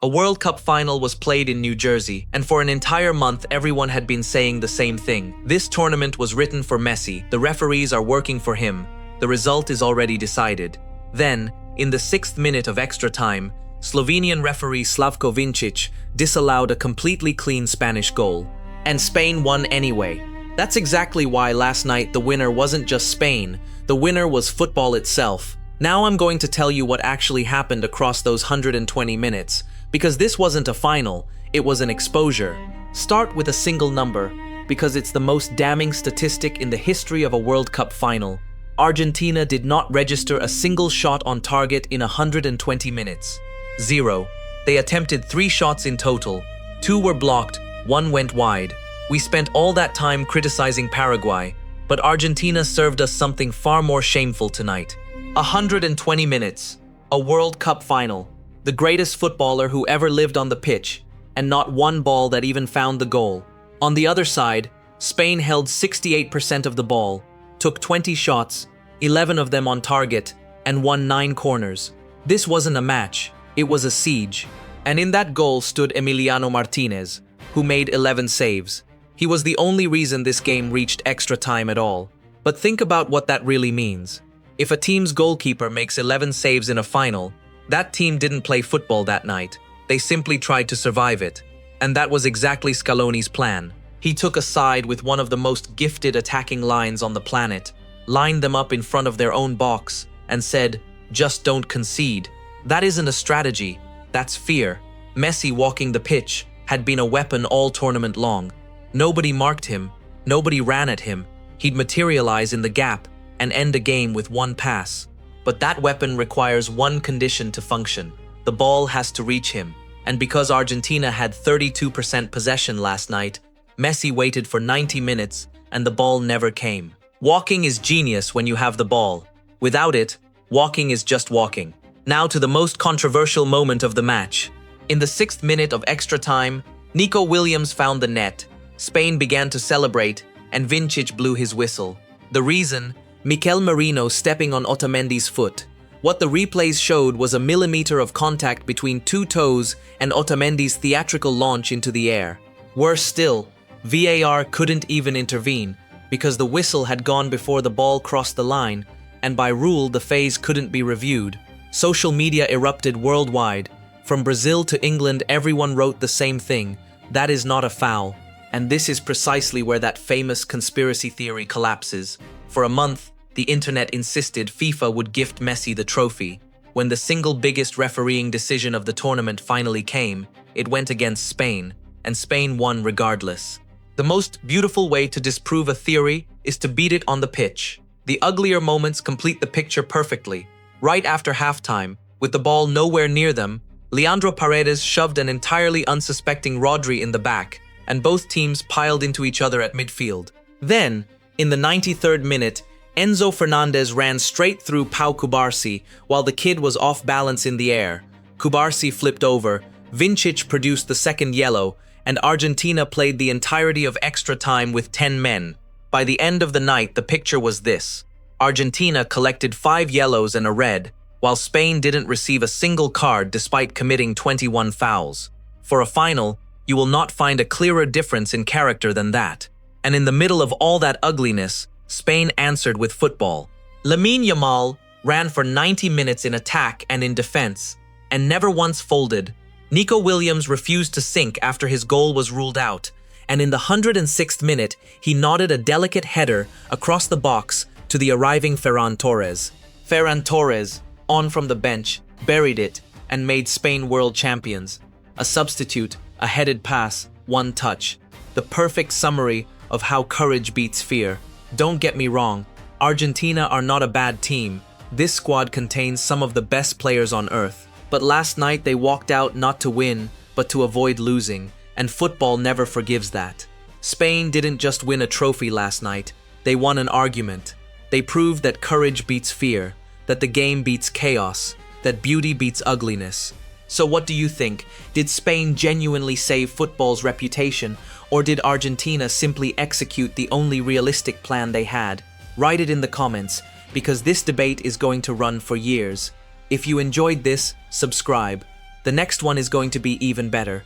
A World Cup final was played in New Jersey, and for an entire month everyone had been saying the same thing. This tournament was written for Messi, the referees are working for him, the result is already decided. Then, in the 6th minute of extra time, Slovenian referee Slavko Vinčić disallowed a completely clean Spanish goal. And Spain won anyway. That's exactly why last night the winner wasn't just Spain, the winner was football itself. Now I'm going to tell you what actually happened across those 120 minutes. Because this wasn't a final, it was an exposure. Start with a single number, because it's the most damning statistic in the history of a World Cup final. Argentina did not register a single shot on target in 120 minutes. 0. They attempted 3 shots in total. 2 were blocked, 1 went wide. We spent all that time criticizing Paraguay, but Argentina served us something far more shameful tonight. 120 minutes. A World Cup final. The greatest footballer who ever lived on the pitch, and not one ball that even found the goal. On the other side, Spain held 68% of the ball, took 20 shots, 11 of them on target, and won 9 corners. This wasn't a match, it was a siege. And in that goal stood Emiliano Martinez, who made 11 saves. He was the only reason this game reached extra time at all. But think about what that really means. If a team's goalkeeper makes 11 saves in a final, that team didn't play football that night. They simply tried to survive it. And that was exactly Scaloni's plan. He took a side with one of the most gifted attacking lines on the planet, lined them up in front of their own box, and said, "Just don't concede." That isn't a strategy, that's fear. Messi walking the pitch had been a weapon all tournament long. Nobody marked him, nobody ran at him. He'd materialize in the gap and end a game with one pass. But that weapon requires one condition to function. The ball has to reach him. And because Argentina had 32% possession last night, Messi waited for 90 minutes and the ball never came. Walking is genius when you have the ball. Without it, walking is just walking. Now to the most controversial moment of the match. In the 6th minute of extra time, Nico Williams found the net. Spain began to celebrate and Vinčić blew his whistle. The reason? Mikel Merino stepping on Otamendi's foot. What the replays showed was a millimeter of contact between 2 toes and Otamendi's theatrical launch into the air. Worse still, VAR couldn't even intervene because the whistle had gone before the ball crossed the line, and by rule the phase couldn't be reviewed. Social media erupted worldwide. From Brazil to England, everyone wrote the same thing. That is not a foul. And this is precisely where that famous conspiracy theory collapses. For a month, the internet insisted FIFA would gift Messi the trophy. When the single biggest refereeing decision of the tournament finally came, it went against Spain, and Spain won regardless. The most beautiful way to disprove a theory is to beat it on the pitch. The uglier moments complete the picture perfectly. Right after halftime, with the ball nowhere near them, Leandro Paredes shoved an entirely unsuspecting Rodri in the back, and both teams piled into each other at midfield. Then, in the 93rd minute, Enzo Fernandez ran straight through Pau Cubarsí while the kid was off balance in the air. Cubarsí flipped over, Vinčić produced the second yellow, and Argentina played the entirety of extra time with 10 men. By the end of the night, the picture was this. Argentina collected 5 yellows and a red, while Spain didn't receive a single card despite committing 21 fouls. For a final, you will not find a clearer difference in character than that. And in the middle of all that ugliness, Spain answered with football. Lamine Yamal ran for 90 minutes in attack and in defense, and never once folded. Nico Williams refused to sink after his goal was ruled out, and in the 106th minute, he nodded a delicate header across the box to the arriving Ferran Torres. Ferran Torres, on from the bench, buried it, and made Spain world champions. A substitute, a headed pass, one touch. The perfect summary of how courage beats fear. Don't get me wrong, Argentina are not a bad team. This squad contains some of the best players on earth. But last night they walked out not to win, but to avoid losing, and football never forgives that. Spain didn't just win a trophy last night, they won an argument. They proved that courage beats fear, that the game beats chaos, that beauty beats ugliness. So what do you think? Did Spain genuinely save football's reputation, or did Argentina simply execute the only realistic plan they had? Write it in the comments, because this debate is going to run for years. If you enjoyed this, subscribe. The next one is going to be even better.